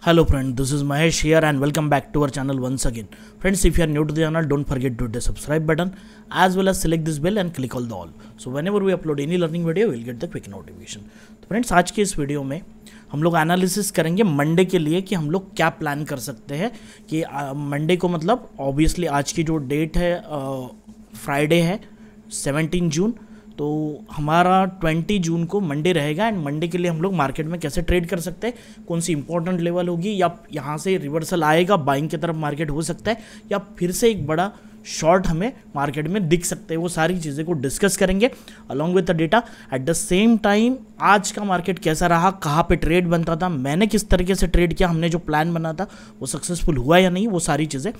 Hello friend, this is Mahesh here and welcome back to our channel once again. Friends, if you are new to the channel, don't forget to hit the subscribe button as well as select this bell and click all the all. So whenever we upload any learning video, you will get the quick notification. तो friends, आज के इस video में हम लोग analysis करेंगे Monday के लिए कि हम लोग क्या प्लान कर सकते हैं कि मंडे को मतलब ऑब्वियसली आज की जो डेट है फ्राइडे है 17 जून, तो हमारा 20 जून को मंडे रहेगा एंड मंडे के लिए हम लोग मार्केट में कैसे ट्रेड कर सकते हैं, कौन सी इंपॉर्टेंट लेवल होगी या यहाँ से रिवर्सल आएगा बाइंग की तरफ मार्केट हो सकता है या फिर से एक बड़ा शॉर्ट हमें मार्केट में दिख सकते हैं, वो सारी चीज़ें को डिस्कस करेंगे along with the data. Eight the same time आज का मार्केट कैसा रहा, कहाँ पे ट्रेड बनता था, मैंने किस तरीके से ट्रेड किया, हमने जो प्लान बना था वो सक्सेसफुल हुआ या नहीं, वो सारी चीज़ें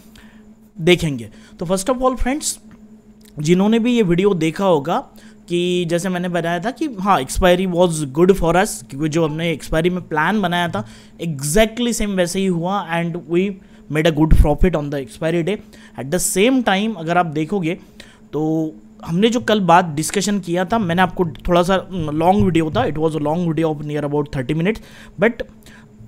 देखेंगे। तो फर्स्ट ऑफ ऑल फ्रेंड्स, जिन्होंने भी ये वीडियो देखा होगा कि जैसे मैंने बताया था कि हाँ expiry was good for us, क्योंकि जो हमने एक्सपायरी में प्लान बनाया था एग्जैक्टली सेम वैसे ही हुआ and we made a good profit on the expiry day. At the same time अगर आप देखोगे तो हमने जो कल बात डिस्कशन किया था, मैंने आपको थोड़ा सा लॉन्ग वीडियो था, it was a long video of near about 30 minutes, but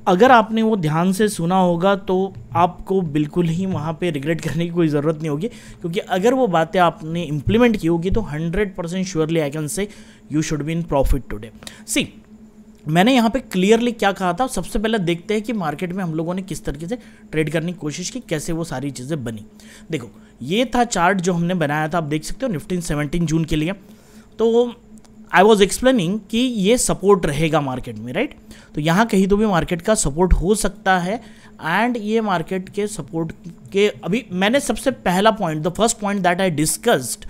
अगर आपने वो ध्यान से सुना होगा तो आपको बिल्कुल ही वहाँ पे रिग्रेट करने की कोई ज़रूरत नहीं होगी, क्योंकि अगर वो बातें आपने इम्प्लीमेंट की होगी तो 100% surely I can say you should be in profit today. See, मैंने यहाँ पे क्लियरली क्या कहा था, सबसे पहले देखते हैं कि मार्केट में हम लोगों ने किस तरीके से ट्रेड करने की कोशिश की, कैसे वो सारी चीज़ें बनी। देखो, ये था चार्ट जो हमने बनाया था, आप देख सकते हो निफ्टी 17 जून के लिए। तो आई वॉज एक्सप्लेनिंग कि ये सपोर्ट रहेगा मार्केट में, राइट। तो यहाँ कहीं तो भी मार्केट का सपोर्ट हो सकता है एंड ये मार्केट के सपोर्ट के अभी मैंने सबसे पहला point, the first point that I discussed,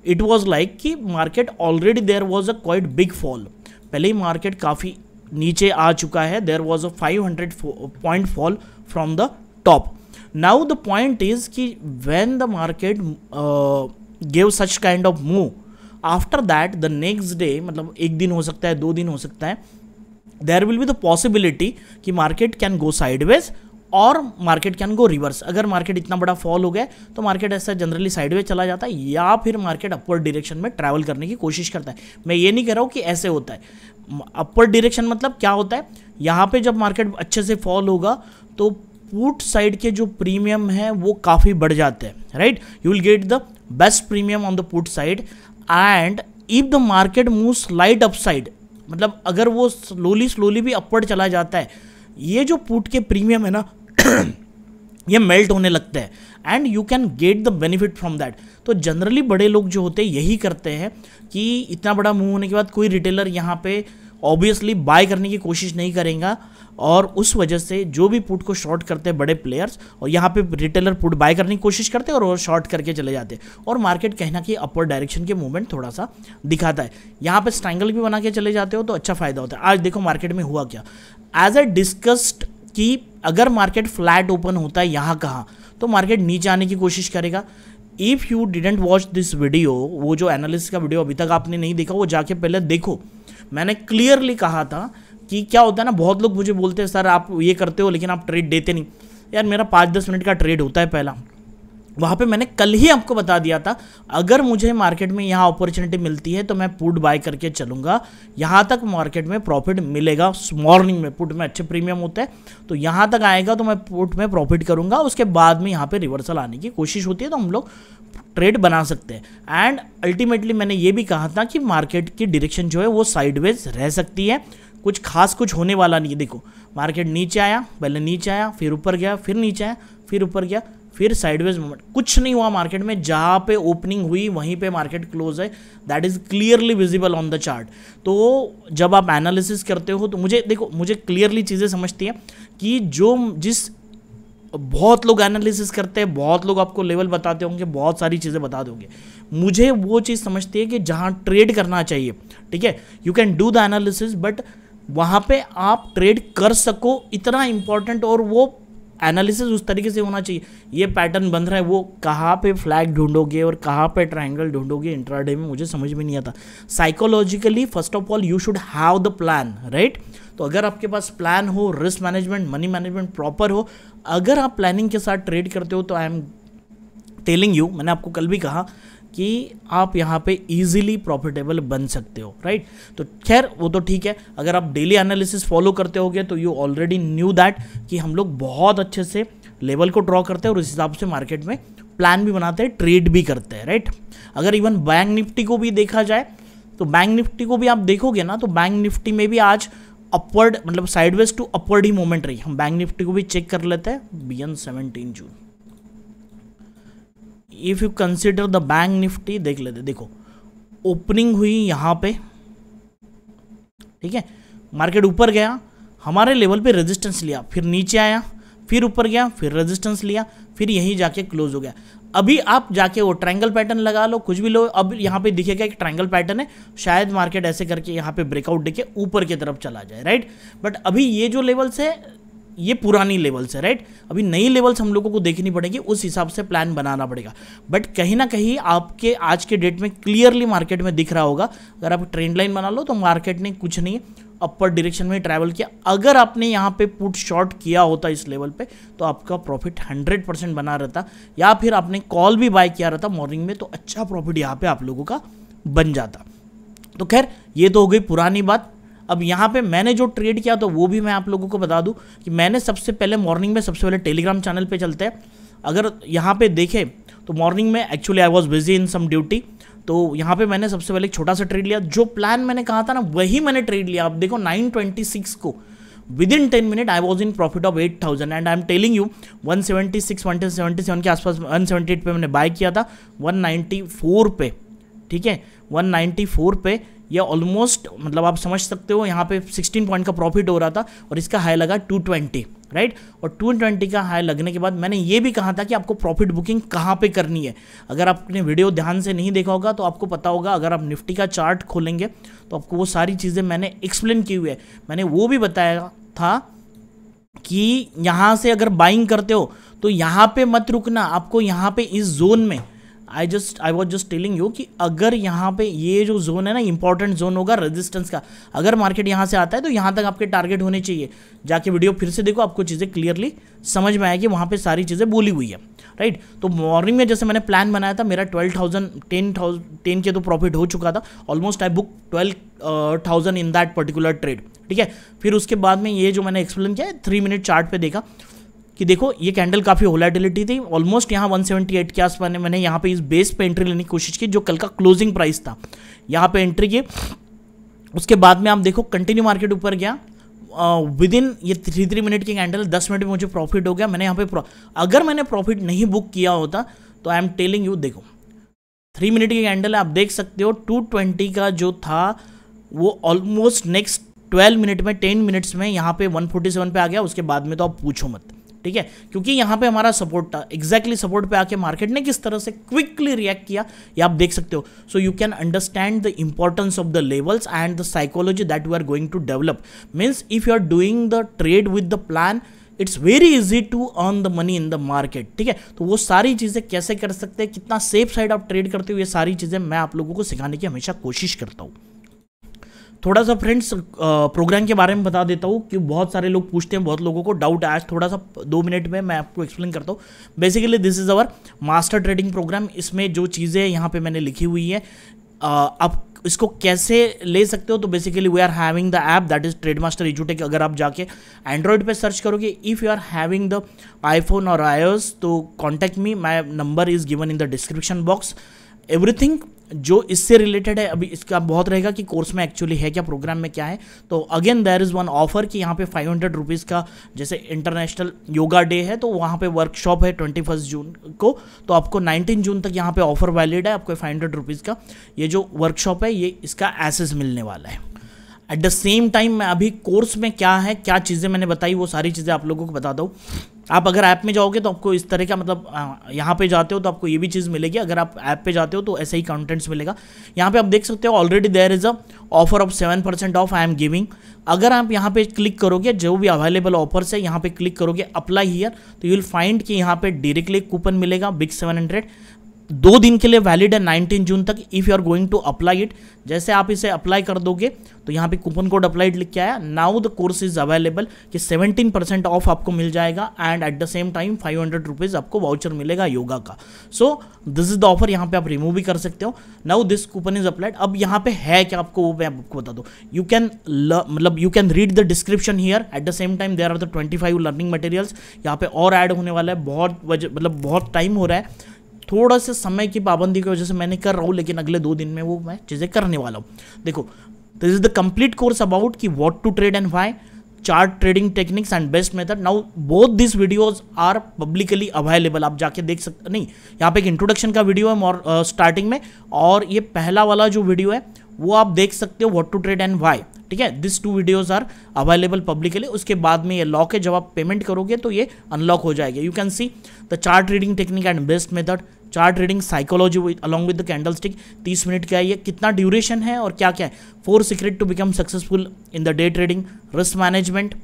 it was like कि market already there was a quite big fall, पहले ही मार्केट काफ़ी नीचे आ चुका है, there was a 500 point fall from the top. Now the point is कि when the market give such kind of move, after that the next day, मतलब एक दिन हो सकता है, 2 दिन हो सकता है, there will be the possibility कि मार्केट कैन गो साइडवेज और मार्केट कैन गो रिवर्स। अगर मार्केट इतना बड़ा फॉल हो गया तो मार्केट ऐसा जनरली साइडवेज चला जाता है या फिर मार्केट अपवर्ड डायरेक्शन में ट्रैवल करने की कोशिश करता है। मैं ये नहीं कह रहा हूँ कि ऐसे होता है, अपवर्ड डायरेक्शन मतलब क्या होता है, यहाँ पे जब मार्केट अच्छे से फॉल होगा तो पुट साइड के जो प्रीमियम है वो काफ़ी बढ़ जाते हैं, right. You will get the best premium on the put side and if the market move slide upside, मतलब अगर वो स्लोली भी अपवर्ड चला जाता है, ये जो पुट के प्रीमियम है ना ये मेल्ट होने लगते हैं and you can get the benefit from that. तो जनरली बड़े लोग जो होते हैं यही करते हैं कि इतना बड़ा मूव होने के बाद कोई रिटेलर यहाँ पे ऑब्वियसली बाय करने की कोशिश नहीं करेगा और उस वजह से जो भी पुट को शॉर्ट करते हैं बड़े प्लेयर्स, और यहाँ पे रिटेलर पुट बाय करने की कोशिश करते हैं और वो शॉर्ट करके चले जाते हैं और मार्केट कहीं ना कहीं अपवर्ड डायरेक्शन के मूवमेंट थोड़ा सा दिखाता है। यहाँ पे स्ट्रैंगल भी बना के चले जाते हो तो अच्छा फायदा होता है। आज देखो मार्केट में हुआ क्या, एज ए डिस्कस्ड कि अगर मार्केट फ्लैट ओपन होता है यहाँ कहाँ तो मार्केट नीचे आने की कोशिश करेगा। If you didn't watch this video, वो जो एनालिसिस का वीडियो अभी तक आपने नहीं देखा वो जाके पहले देखो। मैंने क्लियरली कहा था कि क्या होता है ना, बहुत लोग मुझे बोलते हैं सर आप ये करते हो लेकिन आप ट्रेड देते नहीं। यार मेरा 5-10 मिनट का ट्रेड होता है पहला, वहाँ पे मैंने कल ही आपको बता दिया था अगर मुझे मार्केट में यहाँ अपॉर्चुनिटी मिलती है तो मैं पुट बाय करके चलूँगा, यहाँ तक मार्केट में प्रॉफिट मिलेगा। मॉर्निंग में पुट में अच्छे प्रीमियम होते हैं तो यहाँ तक आएगा तो मैं पुट में प्रॉफिट करूँगा, उसके बाद में यहाँ पे रिवर्सल आने की कोशिश होती है तो हम लोग ट्रेड बना सकते हैं। एंड अल्टीमेटली मैंने ये भी कहा था कि मार्केट की डायरेक्शन जो है वो साइडवेज रह सकती है, कुछ खास कुछ होने वाला नहीं है। देखो मार्केट नीचे आया, पहले नीचे आया, फिर ऊपर गया, फिर नीचे आया, फिर ऊपर गया, फिर साइडवेज मूवमेंट, कुछ नहीं हुआ मार्केट में। जहाँ पे ओपनिंग हुई वहीं पे मार्केट क्लोज है, that is clearly visible on the chart. तो जब आप एनालिसिस करते हो तो मुझे क्लियरली चीज़ें समझती हैं कि जिस बहुत लोग एनालिसिस करते हैं, बहुत लोग आपको लेवल बताते होंगे, बहुत सारी चीज़ें बता दोगे, मुझे वो चीज़ समझती है कि जहाँ ट्रेड करना चाहिए, ठीक है, you can do the analysis but वहाँ पे आप ट्रेड कर सको, इतना इंपॉर्टेंट, और वो एनालिसिस उस तरीके से होना चाहिए। ये पैटर्न बन रहा है, वो कहाँ पे फ्लैग ढूंढोगे और कहाँ पे ट्रायंगल ढूंढोगे इंट्राडे में, मुझे समझ में नहीं आता। Psychologically first of all you should have the plan, right. तो अगर आपके पास प्लान हो, risk management, money management proper हो, अगर आप प्लानिंग के साथ ट्रेड करते हो तो आई एम टेलिंग यू, मैंने आपको कल भी कहा कि आप यहाँ पे इजीली प्रॉफिटेबल बन सकते हो, राइट। तो खैर वो तो ठीक है, अगर आप डेली एनालिसिस फॉलो करते होगे तो यू ऑलरेडी न्यू दैट कि हम लोग बहुत अच्छे से लेवल को ड्रॉ करते हैं और उस हिसाब से मार्केट में प्लान भी बनाते हैं, ट्रेड भी करते हैं, राइट। अगर इवन बैंक निफ्टी को भी देखा जाए तो बैंक निफ्टी को भी आप देखोगे ना तो बैंक निफ्टी में भी आज अपवर्ड मतलब साइडवेज टू अपवर्ड ही मूवमेंट रही। हम बैंक निफ्टी को भी चेक कर लेते हैं beyond 17 June. If you consider the bank Nifty देख लेते, देखो ओपनिंग हुई यहाँ पे, ठीक है, मार्केट ऊपर गया, हमारे लेवल पे रेजिस्टेंस लिया, फिर नीचे आया, फिर ऊपर गया, फिर रेजिस्टेंस लिया, फिर यहीं जाके क्लोज हो गया। अभी आप जाके वो ट्रायंगल पैटर्न लगा लो, कुछ भी लो, अब यहाँ पे दिखेगा एक ट्रायंगल पैटर्न है, शायद मार्केट ऐसे करके यहाँ पे ब्रेकआउट देके ऊपर की तरफ चला जाए, राइट। बट अभी ये जो लेवल्स है ये पुरानी लेवल्स है, राइट। अभी नई लेवल्स हम लोगों को देखनी पड़ेगी, उस हिसाब से प्लान बनाना पड़ेगा। बट कहीं ना कहीं आपके आज के डेट में क्लियरली मार्केट में दिख रहा होगा, अगर आप ट्रेंड लाइन बना लो तो मार्केट ने कुछ नहीं अपर डायरेक्शन में ट्रैवल किया। अगर आपने यहाँ पे पुट शॉर्ट किया होता इस लेवल पे तो आपका प्रॉफिट 100% बना रहता, या फिर आपने कॉल भी बाय किया रहता मॉर्निंग में तो अच्छा प्रॉफिट यहाँ पे आप लोगों का बन जाता। तो खैर ये तो हो गई पुरानी बात। अब यहाँ पे मैंने जो ट्रेड किया तो वो भी मैं आप लोगों को बता दूं कि मैंने सबसे पहले मॉर्निंग में सबसे पहले टेलीग्राम चैनल पे चलते हैं। अगर यहाँ पे देखें तो मॉर्निंग में actually I was busy in some duty, तो यहाँ पे मैंने सबसे पहले एक छोटा सा ट्रेड लिया, जो प्लान मैंने कहा था ना वही मैंने ट्रेड लिया। अब देखो 926 को with in 10 minute I was in profit of 8000 and I am telling you 176 177 के आसपास 178 पे मैंने बाय किया था, 194 पे, ठीक है, 194 पे या ऑलमोस्ट मतलब आप समझ सकते हो यहाँ पे 16 पॉइंट का प्रॉफिट हो रहा था और इसका हाई लगा 220, राइट। और 220 का हाई लगने के बाद मैंने ये भी कहा था कि आपको प्रॉफिट बुकिंग कहाँ पे करनी है। अगर आपने वीडियो ध्यान से नहीं देखा होगा तो आपको पता होगा, अगर आप निफ्टी का चार्ट खोलेंगे तो आपको वो सारी चीज़ें मैंने एक्सप्लेन की हुई है। मैंने वो भी बताया था कि यहाँ से अगर बाइंग करते हो तो यहाँ पे मत रुकना, आपको यहाँ पे इस जोन में I was just telling you कि अगर यहाँ पे ये जो जोन है ना इंपॉर्टेंट जोन होगा रेजिस्टेंस का, अगर मार्केट यहाँ से आता है तो यहाँ तक आपके टारगेट होने चाहिए। जाके वीडियो फिर से देखो, आपको चीज़ें क्लियरली समझ में आएगी, वहाँ पे सारी चीज़ें बोली हुई है, राइट। तो मॉर्निंग में जैसे मैंने प्लान बनाया था, मेरा 12,000 10 के तो प्रॉफिट हो चुका था, almost I book 12,000 in that particular trade, ठीक है। फिर उसके बाद में ये जो मैंने एक्सप्लेन किया 3 मिनट चार्ट पे देखा कि देखो ये कैंडल काफ़ी वोलेटिलिटी थी, ऑलमोस्ट यहाँ 178 के आसपास मैंने यहाँ पे इस बेस पे एंट्री लेने की कोशिश की जो कल का क्लोजिंग प्राइस था, यहाँ पे एंट्री की। उसके बाद में आप देखो कंटिन्यू मार्केट ऊपर गया, विद इन ये 3 मिनट की कैंडल 10 मिनट में मुझे प्रॉफिट हो गया। मैंने यहाँ पे अगर मैंने प्रॉफिट नहीं बुक किया होता तो आई एम टेलिंग यू, देखो 3 मिनट की कैंडल आप देख सकते हो 220 का जो था वो ऑलमोस्ट नेक्स्ट 12 मिनट में 10 मिनट्स में यहाँ पे 147 पे आ गया। उसके बाद में तो आप पूछो मत, ठीक है, क्योंकि यहाँ पे हमारा सपोर्ट था, एग्जैक्टली सपोर्ट पे आके मार्केट ने किस तरह से क्विकली रिएक्ट किया ये आप देख सकते हो। So you can understand the importance of the levels and the psychology that we are going to develop. Means if you are doing the trade with the plan it's very easy to earn the money in the market, ठीक है। तो वो सारी चीज़ें कैसे कर सकते हैं, कितना सेफ साइड आप ट्रेड करते हो, ये सारी चीज़ें मैं आप लोगों को सिखाने की हमेशा कोशिश करता हूँ। थोड़ा सा फ्रेंड्स प्रोग्राम के बारे में बता देता हूँ कि बहुत सारे लोग पूछते हैं, बहुत लोगों को डाउट है, आज थोड़ा सा 2 मिनट में मैं आपको एक्सप्लेन करता हूँ। Basically this is our master trading program. इसमें जो चीज़ें यहाँ पे मैंने लिखी हुई है आप इसको कैसे ले सकते हो, तो basically we are having the app that is trade master एजुटेक। अगर आप जाके एंड्रॉयड पे सर्च करोगे, if you are having the iPhone और iOS तो contact me, my number is given in the description box. Everything जो इससे रिलेटेड है, अभी इसका बहुत रहेगा कि कोर्स में एक्चुअली है क्या, प्रोग्राम में क्या है। तो again there is one offer कि यहाँ पे 500 रुपीज़ का, जैसे इंटरनेशनल योगा डे है तो वहाँ पे वर्कशॉप है 21 जून को, तो आपको 19 जून तक यहाँ पे ऑफर वैलिड है। आपको 500 रुपीज़ का ये जो वर्कशॉप है ये इसका एसेस मिलने वाला है। एट द सेम टाइम मैं अभी कोर्स में क्या है, क्या चीज़ें मैंने बताई, वो सारी चीज़ें आप लोगों को बता दूँ। आप अगर ऐप में जाओगे तो आपको इस तरह का मतलब यहाँ पे जाते हो तो आपको ये भी चीज़ मिलेगी, अगर आप ऐप पे जाते हो तो ऐसा ही कंटेंट्स मिलेगा। यहाँ पे आप देख सकते हो already there is a offer of 7% of I am giving. अगर आप यहाँ पे क्लिक करोगे, जो भी अवेलेबल ऑफर्स है यहाँ पे क्लिक करोगे अप्लाई हियर, तो यू विल फाइंड कि यहाँ पे डायरेक्टली कूपन मिलेगा बिग 700 2 दिन के लिए वैलिड है 19 जून तक। If you are going to apply it, जैसे आप इसे अप्लाई कर दोगे तो यहाँ पे कूपन कोड अप्लाइड लिख के आया, now the course is available कि 17% ऑफ आपको मिल जाएगा and eight the same time 500 rupees आपको वाउचर मिलेगा योगा का। So this is the offer, यहाँ पे आप रिमूव भी कर सकते हो। Now this coupon is applied. अब यहाँ पे है क्या आपको, वो मैं आपको बता दूँ। यू कैन मतलब you can read the description here, at the same time there are the 25 learning materials यहाँ पे और ऐड होने वाला है। बहुत टाइम हो रहा है, थोड़ा सा समय की पाबंदी की वजह से मैंने कर रहा हूँ, लेकिन अगले 2 दिन में वो मैं चीज़ें करने वाला हूँ। देखो, this is the complete course about कि what to trade and why, chart trading techniques and best method. Now both this videos are publicly available, आप जाके देख सकते। नहीं, यहाँ पे एक इंट्रोडक्शन का वीडियो है स्टार्टिंग में, और ये पहला वाला जो वीडियो है वो आप देख सकते हो, what to trade and why. ठीक है, this 2 videos are available publicly. उसके बाद में ये लॉक है, जब आप पेमेंट करोगे तो ये अनलॉक हो जाएगा। You can see the chart reading technique and best method, chart reading psychology along with the candle stick. 30 minute का है ये, कितना ड्यूरेशन है और क्या क्या है। 4 secret to become successful in the day trading, risk management.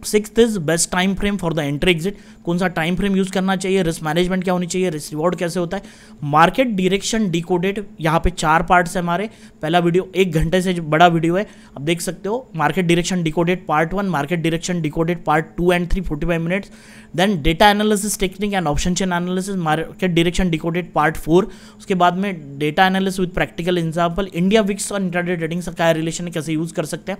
6th is best time frame for the entry exit, कौन सा टाइम फ्रेम यूज करना चाहिए, रिस्क मैनेजमेंट क्या होनी चाहिए, रिस्क रिवॉर्ड कैसे होता है, मार्केट डायरेक्शन डिकोडेड। यहाँ पे 4 पार्ट्स है हमारे। पहला वीडियो 1 घंटे से बड़ा वीडियो है, आप देख सकते हो। Market direction decoded part 1, market direction decoded part 2 and 3 45 minutes. Then data analysis technique and option chain analysis, market direction decoded part 4। उसके बाद में data analysis with practical example, India VIX और इंट्राडे ट्रेडिंग का क्या relation है, कैसे use कर सकते हैं,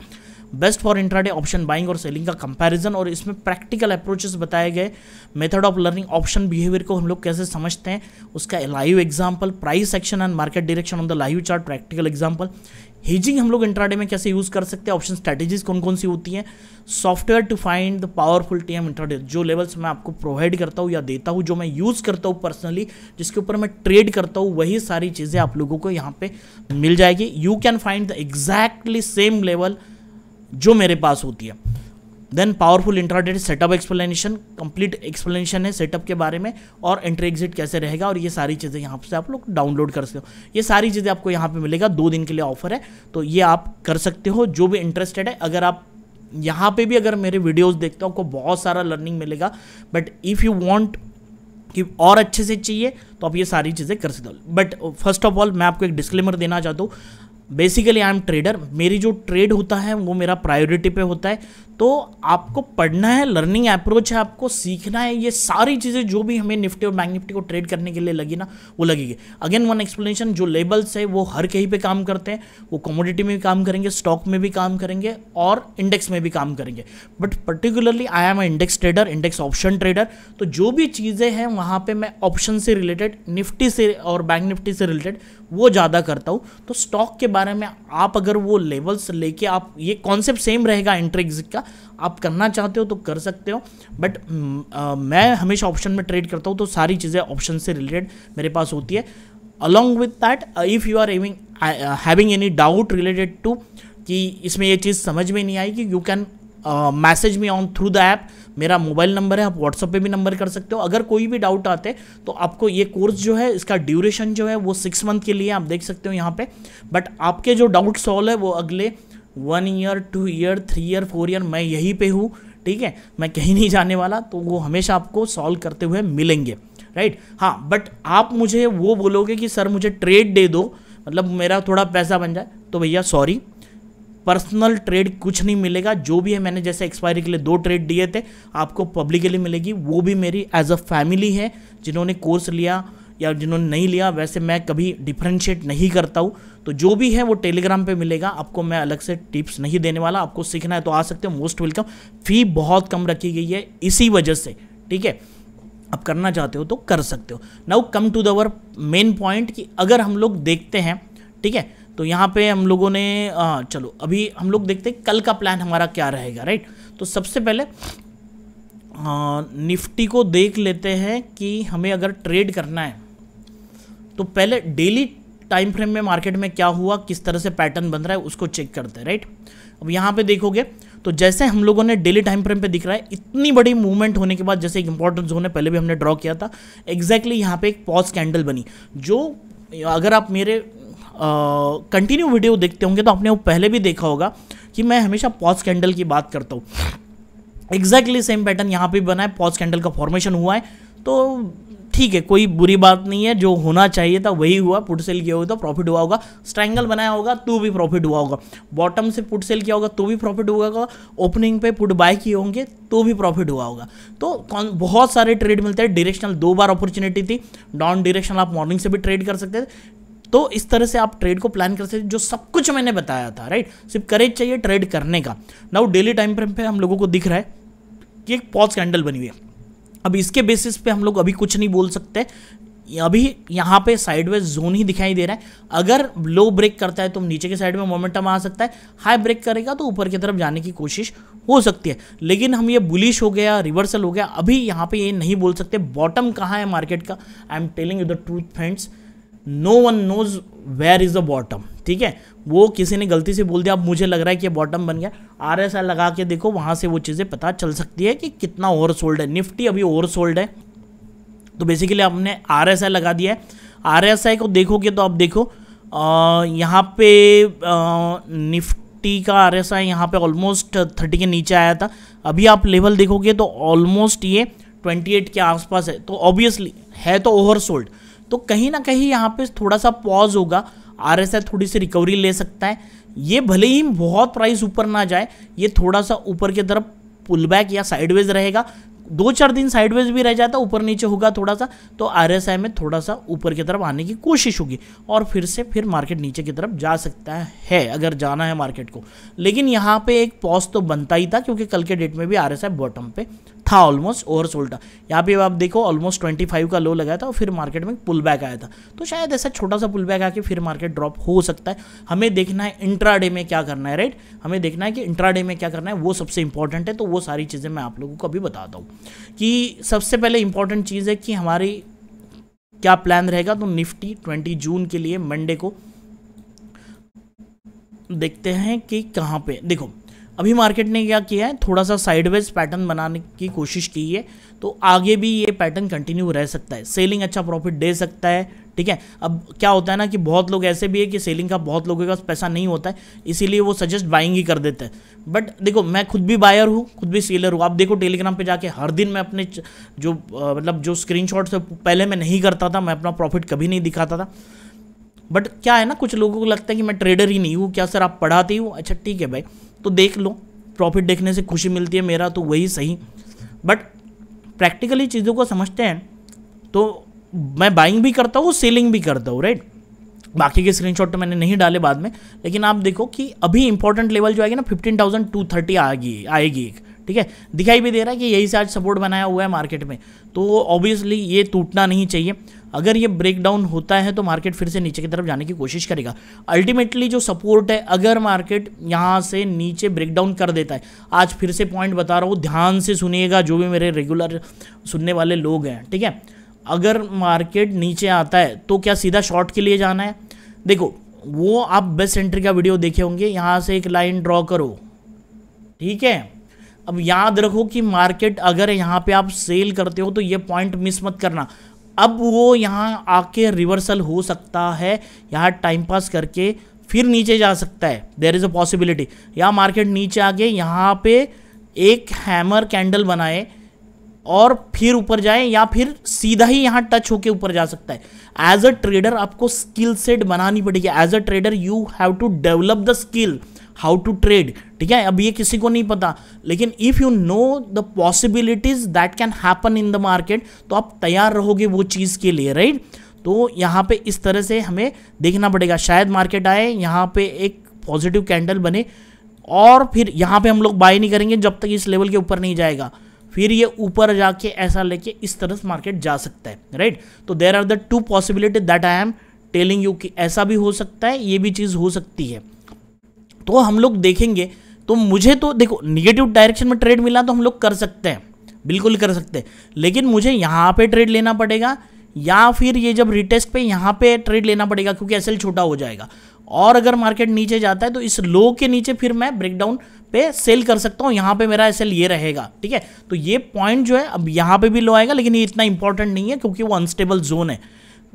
best for intraday option buying और सेलिंग का कंपैरिजन, और इसमें प्रैक्टिकल अप्रोचेस बताए गए। Method of learning, option behaviour को हम लोग कैसे समझते हैं उसका live example, price action and market direction on the live chart, practical example. Hedging हम लोग इंट्राडे में कैसे यूज कर सकते हैं, ऑप्शन स्ट्रैटेजीज कौन कौन सी होती हैं, software to find the powerful TM intraday, जो लेवल्स मैं आपको प्रोवाइड करता हूँ या देता हूँ, जो मैं यूज करता हूँ पर्सनली, जिसके ऊपर मैं ट्रेड करता हूँ, वही सारी चीजें आप लोगों को यहाँ पे मिल जाएगी। You can find the exactly same level जो मेरे पास होती है। Then powerful intraday setup explanation, complete explanation है सेटअप के बारे में, और एंट्री एग्जिट कैसे रहेगा, और ये सारी चीज़ें यहाँ से आप लोग डाउनलोड कर सकते हो। ये सारी चीज़ें आपको यहाँ पे मिलेगा, 2 दिन के लिए ऑफर है, तो ये आप कर सकते हो जो भी इंटरेस्टेड है। अगर आप यहाँ पे भी अगर मेरे वीडियोज़ देखते हो, आपको बहुत सारा लर्निंग मिलेगा, बट इफ़ यू वॉन्ट कि और अच्छे से चाहिए तो आप ये सारी चीज़ें कर सकते हो। बट फर्स्ट ऑफ ऑल मैं आपको एक डिस्क्लेमर देना चाहता हूँ, बेसिकली आई एम ट्रेडर, मेरी जो ट्रेड होता है वो मेरा प्रायोरिटी पे होता है, तो आपको पढ़ना है, लर्निंग अप्रोच है, आपको सीखना है। ये सारी चीज़ें जो भी हमें निफ्टी और बैंक निफ्टी को ट्रेड करने के लिए लगी ना, वो लगेगी। अगेन वन एक्सप्लेनेशन, जो लेबल्स है वो हर कहीं पे काम करते हैं, वो कमोडिटी में भी काम करेंगे, स्टॉक में भी काम करेंगे और इंडेक्स में भी काम करेंगे। But particularly I am index trader, index option trader, तो जो भी चीज़ें हैं वहाँ पर मैं ऑप्शन से रिलेटेड, निफ्टी से और बैंक निफ्टी से रिलेटेड वो ज़्यादा करता हूँ। तो स्टॉक के बारे में आप अगर वो लेवल्स लेके, आप ये कॉन्सेप्ट सेम रहेगा एंट्री एग्जिट का, आप करना चाहते हो तो कर सकते हो। बट मैं हमेशा ऑप्शन में ट्रेड करता हूँ, तो सारी चीज़ें ऑप्शन से रिलेटेड मेरे पास होती है। Along with that, if you are having any doubt related to कि इसमें ये चीज़ समझ में नहीं आएगी, you can message me on through the app. मेरा मोबाइल नंबर है, आप व्हाट्सएप पे भी नंबर कर सकते हो। अगर कोई भी डाउट आते हैं तो आपको ये कोर्स जो है, इसका ड्यूरेशन जो है वो 6 मंथ के लिए आप देख सकते हो यहाँ पे। बट आपके जो डाउट सॉल्व है वो अगले 1 ईयर, 2 ईयर, 3 ईयर, 4 ईयर मैं यहीं पे हूँ, ठीक है, मैं कहीं नहीं जाने वाला, तो वो हमेशा आपको सॉल्व करते हुए मिलेंगे, राइट। हाँ, बट आप मुझे वो बोलोगे कि सर मुझे ट्रेड दे दो, मतलब मेरा थोड़ा पैसा बन जाए, तो भैया सॉरी, पर्सनल ट्रेड कुछ नहीं मिलेगा। जो भी है, मैंने जैसे एक्सपायरी के लिए 2 ट्रेड दिए थे, आपको पब्लिकली मिलेगी, वो भी मेरी एज अ फैमिली है। जिन्होंने कोर्स लिया या जिन्होंने नहीं लिया, वैसे मैं कभी डिफ्रेंशिएट नहीं करता हूँ। तो जो भी है वो टेलीग्राम पे मिलेगा, आपको मैं अलग से टिप्स नहीं देने वाला। आपको सीखना है तो आ सकते हो, मोस्ट वेलकम। फी बहुत कम रखी गई है इसी वजह से, ठीक है, आप करना चाहते हो तो कर सकते हो। Now come to the our main point कि अगर हम लोग देखते हैं, ठीक है, तो यहाँ पे हम लोगों ने चलो अभी हम लोग देखते हैं कल का प्लान हमारा क्या रहेगा, राइट। तो सबसे पहले निफ्टी को देख लेते हैं कि हमें अगर ट्रेड करना है तो पहले डेली टाइम फ्रेम में मार्केट में क्या हुआ, किस तरह से पैटर्न बन रहा है, उसको चेक करते हैं, राइट। अब यहाँ पे देखोगे तो जैसे हम लोगों ने डेली टाइम फ्रेम पे दिख रहा है, इतनी बड़ी मूवमेंट होने के बाद जैसे एक इंपॉर्टेंट जोन है, पहले भी हमने ड्रॉ किया था, एग्जैक्टली यहाँ पे एक पॉज कैंडल बनी। जो अगर आप मेरे कंटिन्यू वीडियो देखते होंगे तो आपने वो पहले भी देखा होगा कि मैं हमेशा पॉज कैंडल की बात करता हूँ। एग्जैक्टली सेम पैटर्न यहाँ पे बना है, पॉज कैंडल का फॉर्मेशन हुआ है। तो ठीक है, कोई बुरी बात नहीं है, जो होना चाहिए था वही हुआ। पुट सेल किया होगा तो प्रॉफिट हुआ होगा, स्ट्रैंगल बनाया होगा तो भी प्रॉफिट हुआ होगा, बॉटम से पुट सेल किया होगा तो भी प्रॉफिट हुआ होगा, ओपनिंग पे पुट बाय किए होंगे तो भी प्रॉफिट हुआ होगा। तो बहुत सारे ट्रेड मिलते हैं। डायरेक्शनल 2 बार अपॉर्चुनिटी थी, डाउन डायरेक्शनल आप मॉर्निंग से भी ट्रेड कर सकते थे। तो इस तरह से आप ट्रेड को प्लान कर सकते हैं, जो सब कुछ मैंने बताया था, राइट। सिर्फ करेज चाहिए ट्रेड करने का। नाउ डेली टाइम फ्रेम पे हम लोगों को दिख रहा है कि एक पॉज कैंडल बनी हुई है। अब इसके बेसिस पे हम लोग अभी कुछ नहीं बोल सकते। अभी यहाँ पे साइडवेज जोन ही दिखाई दे रहा है। अगर लो ब्रेक करता है तो नीचे के साइड में मोमेंटम आ सकता है, हाई ब्रेक करेगा तो ऊपर की तरफ जाने की कोशिश हो सकती है। लेकिन हम ये बुलिश हो गया, रिवर्सल हो गया, अभी यहाँ पे ये नहीं बोल सकते बॉटम कहाँ है मार्केट का। I am telling you the truth friends, no one knows where is the bottom, ठीक है। वो किसी ने गलती से बोल दिया, अब मुझे लग रहा है कि बॉटम बन गया। RSI लगा के देखो, वहाँ से वो चीज़ें पता चल सकती है कि कितना ओवरसोल्ड है। निफ्टी अभी ओवरसोल्ड है, तो बेसिकली आपने RSI लगा दिया है। RSI को देखोगे तो आप देखो यहाँ पे निफ्टी का RSI यहाँ पे ऑलमोस्ट 30 के नीचे आया था। अभी आप लेवल देखोगे तो ऑलमोस्ट ये 28 के आसपास है, तो ऑब्वियसली है तो ओवरसोल्ड। तो कहीं ना कहीं यहाँ पे थोड़ा सा पॉज होगा, RSI थोड़ी सी रिकवरी ले सकता है। ये भले ही बहुत प्राइस ऊपर ना जाए, ये थोड़ा सा ऊपर की तरफ पुल बैक या साइडवेज रहेगा। 2-4 दिन साइडवेज भी रह जाता, ऊपर नीचे होगा थोड़ा सा, तो RSI में थोड़ा सा ऊपर की तरफ आने की कोशिश होगी और फिर मार्केट नीचे की तरफ जा सकता है अगर जाना है मार्केट को। लेकिन यहाँ पे एक पॉज तो बनता ही था, क्योंकि कल के डेट में भी RSI बॉटम पे था, ऑलमोस्ट ओवरसोल्ड था। यहाँ पे आप देखो ऑलमोस्ट 25 का लो लगाया था और फिर मार्केट में पुल बैक आया था। तो शायद ऐसा छोटा सा पुल बैक आके फिर मार्केट ड्रॉप हो सकता है। हमें देखना है इंट्राडे में क्या करना है, राइट। हमें देखना है कि इंट्राडे में क्या करना है, वो सबसे इंपॉर्टेंट है। तो वो सारी चीज़ें मैं आप लोगों को अभी बताता हूँ कि सबसे पहले इंपॉर्टेंट चीज़ है कि हमारी क्या प्लान रहेगा। तो निफ्टी 20 जून के लिए मंडे को देखते हैं कि कहाँ पे। देखो अभी मार्केट ने क्या किया है, थोड़ा सा साइडवेज पैटर्न बनाने की कोशिश की है, तो आगे भी ये पैटर्न कंटिन्यू रह सकता है। सेलिंग अच्छा प्रॉफिट दे सकता है, ठीक है। अब क्या होता है ना कि बहुत लोग ऐसे भी है कि सेलिंग का बहुत लोगों के पास पैसा नहीं होता है, इसीलिए वो सजेस्ट बाइंग ही कर देते हैं। बट देखो मैं खुद भी बायर हूँ, खुद भी सेलर हूँ। आप देखो टेलीग्राम पे जाके हर दिन मैं अपने जो मतलब जो स्क्रीनशॉट्स पहले मैं नहीं करता था, मैं अपना प्रॉफिट कभी नहीं दिखाता था। बट क्या है ना, कुछ लोगों को लगता है कि मैं ट्रेडर ही नहीं हूँ, क्या सर आप पढ़ाते ही हो। अच्छा ठीक है भाई, तो देख लो, प्रॉफिट देखने से खुशी मिलती है, मेरा तो वही सही। बट प्रैक्टिकली चीज़ों को समझते हैं तो मैं बाइंग भी करता हूँ, सेलिंग भी करता हूँ, राइट। बाकी के स्क्रीनशॉट तो मैंने नहीं डाले बाद में, लेकिन आप देखो कि अभी इंपॉर्टेंट लेवल जो आएगी ना 15,230 आएगी एक, ठीक है। दिखाई भी दे रहा है कि यही से आज सपोर्ट बनाया हुआ है मार्केट में, तो ऑब्वियसली ये टूटना नहीं चाहिए। अगर ये ब्रेकडाउन होता है तो मार्केट फिर से नीचे की तरफ जाने की कोशिश करेगा। अल्टीमेटली जो सपोर्ट है, अगर मार्केट यहाँ से नीचे ब्रेकडाउन कर देता है, आज फिर से पॉइंट बता रहा हूँ, ध्यान से सुनिएगा जो भी मेरे रेगुलर सुनने वाले लोग हैं, ठीक है। अगर मार्केट नीचे आता है तो क्या सीधा शॉर्ट के लिए जाना है? देखो वो आप बेस्ट एंट्री का वीडियो देखे होंगे, यहाँ से एक लाइन ड्रॉ करो, ठीक है। अब याद रखो कि मार्केट अगर यहाँ पे आप सेल करते हो तो ये पॉइंट मिस मत करना। अब वो यहाँ आके रिवर्सल हो सकता है, यहाँ टाइम पास करके फिर नीचे जा सकता है, देयर इज़ अ पॉसिबिलिटी। या मार्केट नीचे आके यहाँ पे एक हैमर कैंडल बनाए और फिर ऊपर जाए, या फिर सीधा ही यहाँ टच होके ऊपर जा सकता है। एज अ ट्रेडर आपको स्किल सेट बनानी पड़ेगी। As a trader you have to develop the skill how to trade, ठीक है। अब ये किसी को नहीं पता, लेकिन if you know the possibilities that can happen in the market, तो आप तैयार रहोगे वो चीज़ के लिए, राइट। तो यहाँ पे इस तरह से हमें देखना पड़ेगा। शायद मार्केट आए, यहाँ पे एक पॉजिटिव कैंडल बने और फिर यहाँ पे हम लोग बाय नहीं करेंगे जब तक इस लेवल के ऊपर नहीं जाएगा। फिर ये ऊपर जाके ऐसा लेके इस तरह से मार्केट जा सकता है, राइट। तो there are the 2 possibility that I am telling you कि ऐसा भी हो सकता है, ये भी चीज़ हो सकती है। तो हम लोग देखेंगे। तो मुझे तो देखो निगेटिव डायरेक्शन में ट्रेड मिला तो हम लोग कर सकते हैं, बिल्कुल कर सकते हैं, लेकिन मुझे यहाँ पे ट्रेड लेना पड़ेगा या फिर ये जब रिटेस्ट पे यहाँ पे ट्रेड लेना पड़ेगा, क्योंकि एसएल छोटा हो जाएगा। और अगर मार्केट नीचे जाता है तो इस लो के नीचे फिर मैं ब्रेकडाउन पे सेल कर सकता हूँ, यहाँ पे मेरा एसएल ये रहेगा, ठीक है। तो ये पॉइंट जो है, अब यहाँ पे भी लो आएगा, लेकिन ये इतना इंपॉर्टेंट नहीं है क्योंकि वो अनस्टेबल जोन है।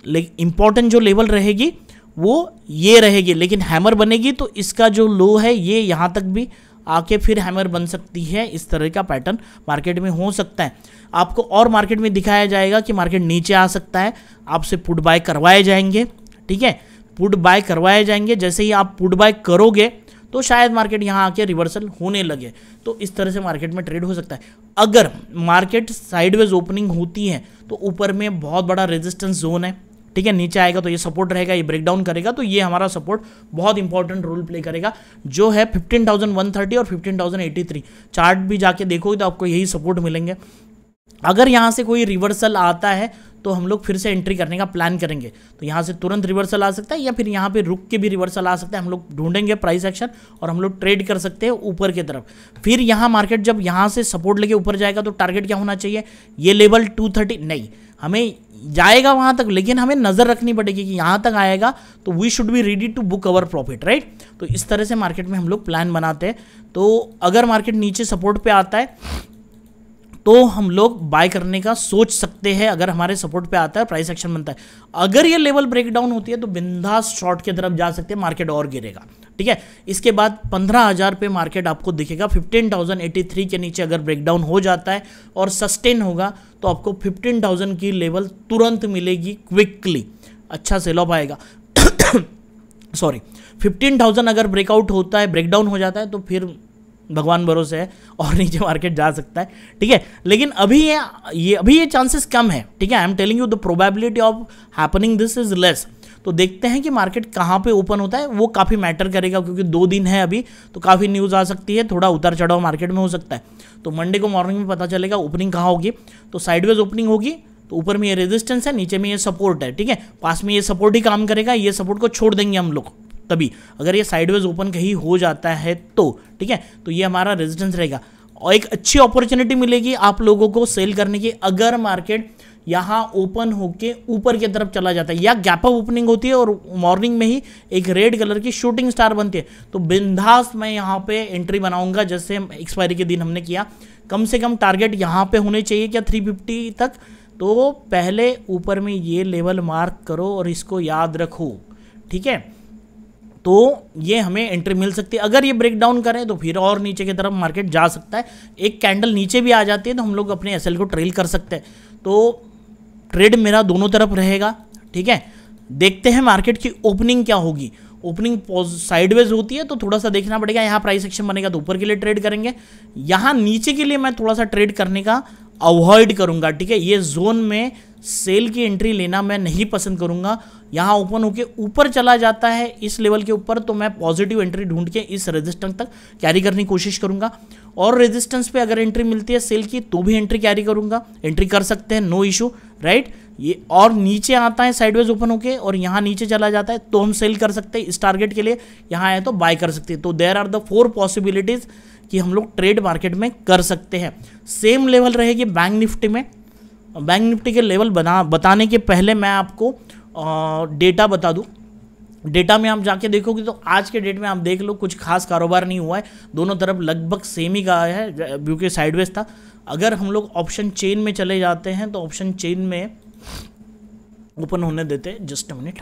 लेकिन इंपॉर्टेंट जो लेवल रहेगी वो ये रहेगी, लेकिन हैमर बनेगी तो इसका जो लो है ये यहाँ तक भी आके फिर हैमर बन सकती है। इस तरह का पैटर्न मार्केट में हो सकता है। आपको और मार्केट में दिखाया जाएगा कि मार्केट नीचे आ सकता है, आपसे पुट बाय करवाए जाएंगे, ठीक है, पुट बाय करवाए जाएंगे। जैसे ही आप पुट बाय करोगे तो शायद मार्केट यहाँ आके रिवर्सल होने लगे, तो इस तरह से मार्केट में ट्रेड हो सकता है। अगर मार्केट साइडवेज ओपनिंग होती है तो ऊपर में बहुत बड़ा रेजिस्टेंस जोन है, ठीक है, नीचे आएगा तो ये सपोर्ट रहेगा, ये ब्रेकडाउन करेगा तो ये हमारा सपोर्ट बहुत इंपॉर्टेंट रोल प्ले करेगा, जो है 15,130 और 15,083। चार्ट भी जाके देखोगे तो आपको यही सपोर्ट मिलेंगे। अगर यहाँ से कोई रिवर्सल आता है तो हम लोग फिर से एंट्री करने का प्लान करेंगे, तो यहाँ से तुरंत रिवर्सल आ सकता है या फिर यहाँ पे रुक के भी रिवर्सल आ सकता है। हम लोग ढूंढेंगे प्राइस एक्शन और हम लोग ट्रेड कर सकते हैं ऊपर की तरफ। फिर यहाँ मार्केट जब यहाँ से सपोर्ट लेके ऊपर जाएगा तो टारगेट क्या होना चाहिए, ये लेवल 230 नहीं, हमें जाएगा वहाँ तक, लेकिन हमें नज़र रखनी पड़ेगी कि यहाँ तक आएगा तो we should be ready to book our profit, right. तो इस तरह से मार्केट में हम लोग प्लान बनाते हैं। तो अगर मार्केट नीचे सपोर्ट पे आता है तो हम लोग बाय करने का सोच सकते हैं, अगर हमारे सपोर्ट पे आता है, प्राइस एक्शन बनता है। अगर ये लेवल ब्रेकडाउन होती है तो बिंदास शॉर्ट की तरफ जा सकते हैं, मार्केट और गिरेगा, ठीक है। इसके बाद 15,000 पे मार्केट आपको दिखेगा। 15,083 के नीचे अगर ब्रेकडाउन हो जाता है और सस्टेन होगा तो आपको 15,000 की लेवल तुरंत मिलेगी क्विकली, अच्छा सेल ऑफ आएगा। सॉरी, 15,000 अगर ब्रेकआउट होता है, ब्रेकडाउन हो जाता है तो फिर भगवान भरोसे है और नीचे मार्केट जा सकता है, ठीक है। लेकिन अभी ये चांसेस कम है, ठीक है। आई am telling you the probability of happening this is less. तो देखते हैं कि मार्केट कहाँ पे ओपन होता है, वो काफ़ी मैटर करेगा क्योंकि 2 दिन है अभी, तो काफ़ी न्यूज़ आ सकती है, थोड़ा उतार चढ़ाव मार्केट में हो सकता है। तो मंडे को मॉर्निंग में पता चलेगा ओपनिंग कहाँ होगी। तो साइडवेज ओपनिंग होगी तो ऊपर में ये रेजिस्टेंस है, नीचे में ये सपोर्ट है, ठीक है। पास में ये सपोर्ट ही काम करेगा, ये सपोर्ट को छोड़ देंगे हम लोग तभी, अगर ये साइडवेज ओपन कहीं हो जाता है तो, ठीक है। तो ये हमारा रेजिस्टेंस रहेगा और एक अच्छी अपॉर्चुनिटी मिलेगी आप लोगों को सेल करने की, अगर मार्केट यहाँ ओपन होके ऊपर की तरफ चला जाता है या गैप अप ओपनिंग होती है और मॉर्निंग में ही एक रेड कलर की शूटिंग स्टार बनती है, तो बिंदास मैं यहाँ पे एंट्री बनाऊंगा जैसे एक्सपायरी के दिन हमने किया। कम से कम टारगेट यहाँ पे होने चाहिए क्या, 350 तक। तो पहले ऊपर में ये लेवल मार्क करो और इसको याद रखो, ठीक है। तो ये हमें एंट्री मिल सकती है। अगर ये ब्रेक डाउन करें तो फिर और नीचे की तरफ मार्केट जा सकता है। एक कैंडल नीचे भी आ जाती है तो हम लोग अपने एसएल को ट्रेल कर सकते हैं। तो ट्रेड मेरा दोनों तरफ रहेगा, ठीक है। देखते हैं मार्केट की ओपनिंग क्या होगी। ओपनिंग साइडवेज होती है तो थोड़ा सा देखना पड़ेगा, यहाँ प्राइस एक्शन बनेगा तो ऊपर के लिए ट्रेड करेंगे, यहाँ नीचे के लिए मैं थोड़ा सा ट्रेड करने का अवॉइड करूंगा, ठीक है। ये जोन में सेल की एंट्री लेना मैं नहीं पसंद करूंगा। यहाँ ओपन होके ऊपर चला जाता है इस लेवल के ऊपर तो मैं पॉजिटिव एंट्री ढूंढ के इस रेजिस्टेंस तक कैरी करने की कोशिश करूंगा, और रेजिस्टेंस पे अगर एंट्री मिलती है सेल की तो भी एंट्री कैरी करूंगा, एंट्री कर सकते हैं, नो इशू, राइट। ये और नीचे आता है साइडवेज ओपन होके और यहाँ नीचे चला जाता है तो हम सेल कर सकते हैं इस टारगेट के लिए, यहाँ आए तो बाय कर सकते हैं। तो देयर आर द 4 पॉसिबिलिटीज कि हम लोग ट्रेड मार्केट में कर सकते हैं। सेम लेवल रहेगी बैंक निफ्टी में। बैंक निफ्टी के लेवल बताने के पहले मैं आपको डेटा बता दूं। डेटा में आप जाके देखोगे तो आज के डेट में आप देख लो कुछ खास कारोबार नहीं हुआ है, दोनों तरफ लगभग सेम ही का है क्योंकि साइडवेज था। अगर हम लोग ऑप्शन चेन में चले जाते हैं तो ऑप्शन चेन में ओपन होने देते हैं, जस्ट अ मिनट।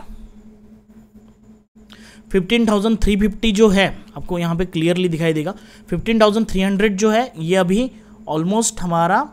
15,350 जो है आपको यहाँ पे क्लियरली दिखाई देगा। 15,300 जो है ये अभी ऑलमोस्ट हमारा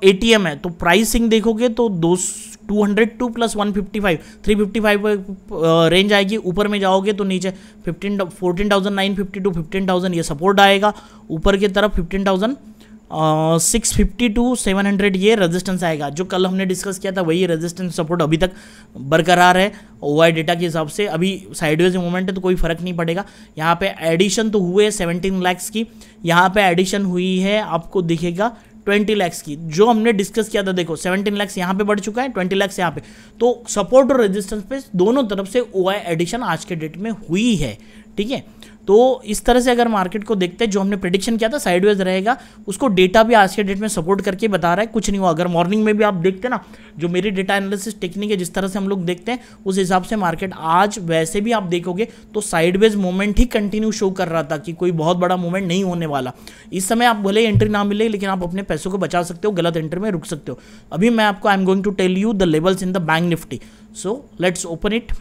एटीएम है। तो प्राइसिंग देखोगे तो 202 प्लस 155 355 रेंज आएगी। ऊपर में जाओगे तो नीचे 14,950 टू 15,000 ये सपोर्ट आएगा। ऊपर की तरफ 15,650 टू 700 ये रेजिस्टेंस आएगा। जो कल हमने डिस्कस किया था वही रेजिस्टेंस सपोर्ट अभी तक बरकरार है ओआई डेटा के हिसाब से। अभी साइडवेज मूवमेंट है तो कोई फर्क नहीं पड़ेगा। यहाँ पे एडिशन तो हुए 17 लाख की, यहाँ पे एडिशन हुई है आपको दिखेगा 20 लाख की। जो हमने डिस्कस किया था देखो 17 लाख यहाँ पे बढ़ चुका है, 20 लाख यहाँ पे। तो सपोर्ट और रेजिस्टेंस पे दोनों तरफ से ओआई एडिशन आज के डेट में हुई है, ठीक है। तो इस तरह से अगर मार्केट को देखते हैं, जो हमने प्रेडिक्शन किया था साइडवेज रहेगा उसको डेटा भी आज के डेट में सपोर्ट करके बता रहा है, कुछ नहीं हुआ। अगर मॉर्निंग में भी आप देखते ना, जो मेरी डेटा एनालिसिस टेक्निक है जिस तरह से हम लोग देखते हैं उस हिसाब से मार्केट आज वैसे भी आप देखोगे तो साइडवेज मूवमेंट ही कंटिन्यू शो कर रहा था कि कोई बहुत बड़ा मूवमेंट नहीं होने वाला। इस समय आप भले एंट्री ना मिले लेकिन आप अपने पैसों को बचा सकते हो, गलत एंट्री में रुक सकते हो। अभी मैं आपको I am going to tell you the levels in the bank Nifty. So let's open it.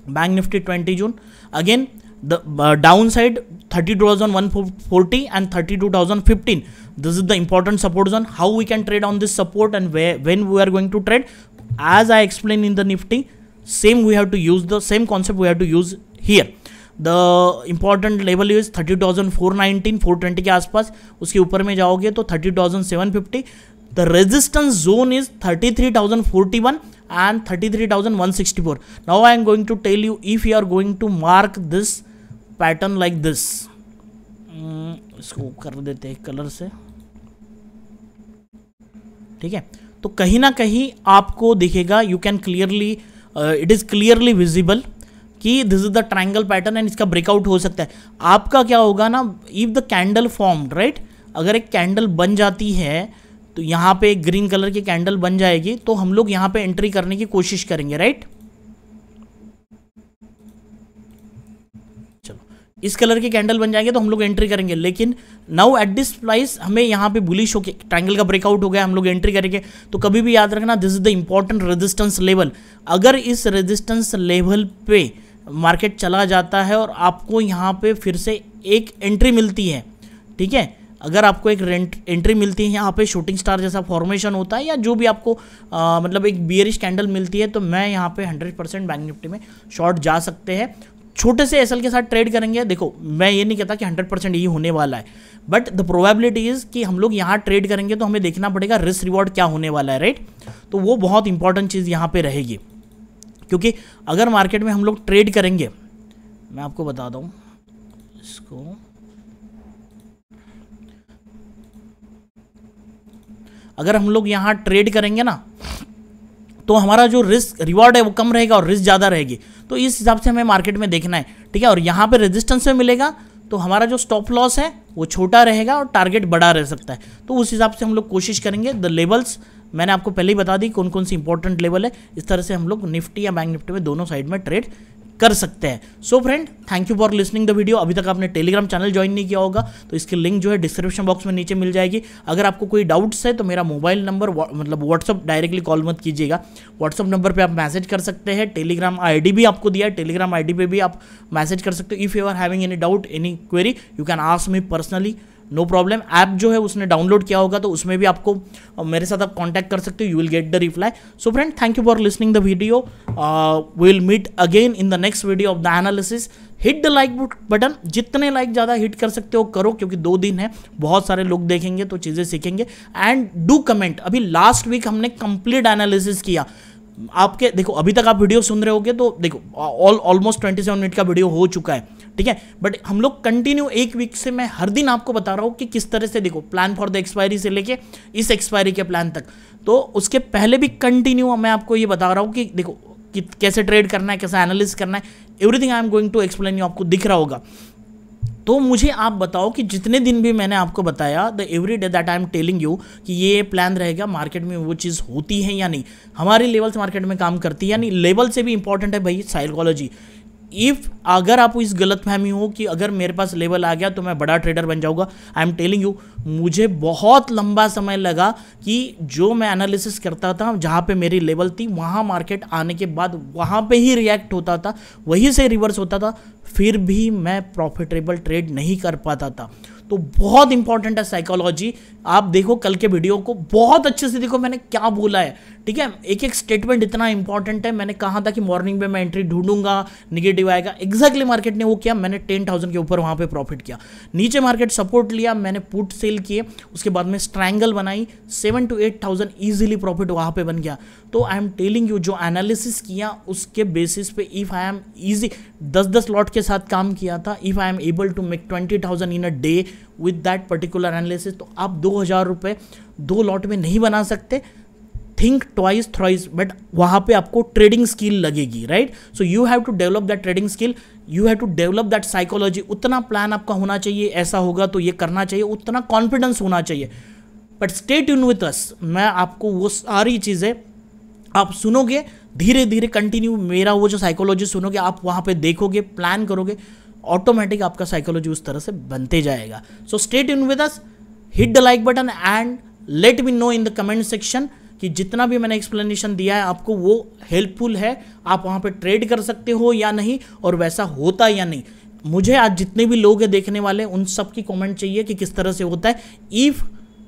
Bank Nifty 20 June again the downside 32,140 and 32,015. This is the important support zone. How we can trade on this support and when we are going to trade, as I explained in the Nifty, same we have to use the same concept we have to use here. The important level is 30,419, 420 के आसपास. उसके ऊपर में जाओगे तो 30,750. The resistance zone is 33,041 and 33,164. Now I am going to tell you, if you are going to mark this pattern like this, इसको कर देते हैं कलर से, ठीक है. तो कहीं ना कहीं आपको दिखेगा, you can clearly, it is clearly visible कि this is the triangle pattern and इसका ब्रेकआउट हो सकता है. आपका क्या होगा ना, if the candle formed, right, अगर एक कैंडल बन जाती है तो यहाँ पे एक ग्रीन कलर की कैंडल बन जाएगी, तो हम लोग यहाँ पे एंट्री करने की कोशिश करेंगे, राइट. चलो, इस कलर की कैंडल बन जाएंगे तो हम लोग एंट्री करेंगे. लेकिन नाउ एट दिस प्राइस हमें यहाँ पे बुलिश होके ट्रायंगल का ब्रेकआउट हो गया, हम लोग एंट्री करेंगे. तो कभी भी याद रखना, this is the important resistance level. अगर इस रेजिस्टेंस लेवल पे मार्केट चला जाता है और आपको यहाँ पे फिर से एक एंट्री मिलती है, ठीक है, अगर आपको एक एंट्री मिलती है यहाँ पे, शूटिंग स्टार जैसा फॉर्मेशन होता है या जो भी आपको मतलब एक बियरिश कैंडल मिलती है, तो मैं यहाँ पे 100% बैंक निफ्टी में शॉर्ट जा सकते हैं. छोटे से एसएल के साथ ट्रेड करेंगे. देखो, मैं ये नहीं कहता कि 100% यही होने वाला है, बट द प्रोबेबिलिटी इज कि हम लोग यहाँ ट्रेड करेंगे तो हमें देखना पड़ेगा रिस्क रिवॉर्ड क्या होने वाला है, राइट. तो वो बहुत इंपॉर्टेंट चीज़ यहाँ पे रहेगी, क्योंकि अगर मार्केट में हम लोग ट्रेड करेंगे, मैं आपको बताता हूँ इसको, अगर हम लोग यहाँ ट्रेड करेंगे ना तो हमारा जो रिस्क रिवॉर्ड है वो कम रहेगा और रिस्क ज़्यादा रहेगी. तो इस हिसाब से हमें मार्केट में देखना है, ठीक है. और यहाँ पे रेजिस्टेंस में मिलेगा तो हमारा जो स्टॉप लॉस है वो छोटा रहेगा और टारगेट बड़ा रह सकता है. तो उस हिसाब से हम लोग कोशिश करेंगे. द लेवल्स मैंने आपको पहले ही बता दी कौन कौन सी इंपॉर्टेंट लेवल है. इस तरह से हम लोग निफ्टी या बैंक निफ्टी में दोनों साइड में ट्रेड कर सकते हैं. सो friend, thank you for listening the video. अभी तक आपने टेलीग्राम चैनल ज्वाइन नहीं किया होगा तो इसकी लिंक जो है डिस्क्रिप्शन बॉक्स में नीचे मिल जाएगी. अगर आपको कोई डाउट्स है तो मेरा मोबाइल नंबर, मतलब व्हाट्सअप, डायरेक्टली कॉल मत कीजिएगा, व्हाट्सअप नंबर पे आप मैसेज कर सकते हैं. टेलीग्राम आईडी भी आपको दिया है, टेलीग्राम आईडी पे भी आप मैसेज कर सकते हो. If you are having any doubt, any query, you can ask me personally, no problem. App जो है उसने डाउनलोड किया होगा तो उसमें भी आपको मेरे साथ आप कांटेक्ट कर सकते हो. You will get the reply. So friend, thank you for listening the video. We will meet again in the next video of the analysis. Hit the like button, जितने लाइक ज़्यादा हिट कर सकते हो करो, क्योंकि 2 दिन है, बहुत सारे लोग देखेंगे तो चीज़ें सीखेंगे. And do comment. अभी लास्ट वीक हमने कंप्लीट एनालिसिस किया. आपके देखो, अभी तक आप वीडियो सुन रहे होगे तो देखो ऑलमोस्ट 27 मिनट का वीडियो हो चुका है, ठीक है. बट हम लोग कंटिन्यू 1 वीक से मैं हर दिन आपको बता रहा हूँ कि किस तरह से, देखो, प्लान फॉर द एक्सपायरी से लेके इस एक्सपायरी के प्लान तक. तो उसके पहले भी कंटिन्यू मैं आपको ये बता रहा हूँ कि देखो कि कैसे ट्रेड करना है, कैसे एनालिसिस करना है, everything I am going to explain you. आपको दिख रहा होगा. तो मुझे आप बताओ कि जितने दिन भी मैंने आपको बताया, the every day that I am telling you कि ये प्लान रहेगा, मार्केट में वो चीज़ होती है या नहीं, हमारी लेवल्स मार्केट में काम करती है या नहीं. लेवल से भी इंपॉर्टेंट है भाई साइकोलॉजी. इफ़ अगर आप इस गलतफहमी हो कि अगर मेरे पास लेवल आ गया तो मैं बड़ा ट्रेडर बन जाऊंगा, आई एम टेलिंग यू, मुझे बहुत लंबा समय लगा कि जो मैं एनालिसिस करता था, जहाँ पे मेरी लेवल थी, वहाँ मार्केट आने के बाद वहाँ पे ही रिएक्ट होता था, वहीं से रिवर्स होता था, फिर भी मैं प्रॉफिटेबल ट्रेड नहीं कर पाता था. तो बहुत इंपॉर्टेंट है साइकोलॉजी. आप देखो कल के वीडियो को बहुत अच्छे से देखो, मैंने क्या बोला है, ठीक है. एक एक स्टेटमेंट इतना इंपॉर्टेंट है. मैंने कहा था कि मॉर्निंग में मैं एंट्री ढूंढूंगा, निगेटिव आएगा, एग्जैक्टली मार्केट ने वो किया. मैंने 10,000 के ऊपर वहां पे प्रॉफिट किया. नीचे मार्केट सपोर्ट लिया, मैंने पुट सेल किए, उसके बाद में स्ट्रैंगल बनाई, 7,000 to 8,000 ईजिली प्रॉफिट वहां पे बन गया. तो आई एम टेलिंग यू, जो एनालिसिस किया उसके बेसिस पे, if I am easy 10-10 lot के साथ काम किया था, if I am able to make 20,000 in a day with that particular analysis, तो आप 2,000 रुपये 2 लॉट में नहीं बना सकते. थिंक ट्वाइस थ्राइस, बट वहाँ पे आपको ट्रेडिंग स्किल लगेगी, right. So you have to develop that trading skill, you have to develop that psychology. उतना प्लान आपका होना चाहिए, ऐसा होगा तो ये करना चाहिए, उतना कॉन्फिडेंस होना चाहिए. But stay tune with us. मैं आपको वो सारी चीज़ें आप सुनोगे, धीरे धीरे कंटिन्यू मेरा वो जो साइकोलॉजी सुनोगे, आप वहाँ पे देखोगे, प्लान करोगे, ऑटोमेटिक आपका साइकोलॉजी उस तरह से बनते जाएगा. So stay tune with us, hit the like button and let me know in the comment section कि जितना भी मैंने एक्सप्लेनेशन दिया है आपको वो हेल्पफुल है, आप वहाँ पे ट्रेड कर सकते हो या नहीं, और वैसा होता या नहीं. मुझे आज जितने भी लोग हैं देखने वाले, उन सब की कमेंट चाहिए कि किस तरह से होता है, if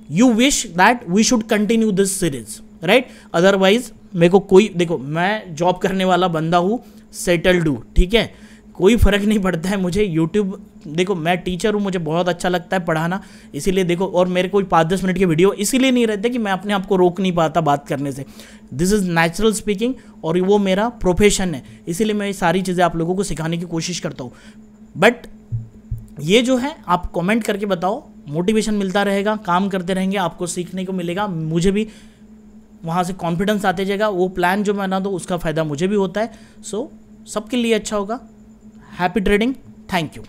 you wish that we should continue this series, right. Otherwise मेरे को कोई, देखो मैं जॉब करने वाला बंदा हूँ, सेटल्ड हूँ, ठीक है, कोई फ़र्क नहीं पड़ता है मुझे। यूट्यूब, देखो मैं टीचर हूँ, मुझे बहुत अच्छा लगता है पढ़ाना, इसीलिए देखो, और मेरे कोई 5-10 मिनट के वीडियो इसीलिए नहीं रहते कि मैं अपने आप को रोक नहीं पाता बात करने से। दिस इज़ नेचुरल स्पीकिंग और वो मेरा प्रोफेशन है, इसीलिए मैं ये सारी चीज़ें आप लोगों को सिखाने की कोशिश करता हूँ। बट ये जो है आप कमेंट करके बताओ, मोटिवेशन मिलता रहेगा, काम करते रहेंगे, आपको सीखने को मिलेगा, मुझे भी वहाँ से कॉन्फिडेंस आते जाएगा। वो प्लान जो मैं बना दूँ उसका फ़ायदा मुझे भी होता है। सो सबके लिए अच्छा होगा। Happy trading, thank you.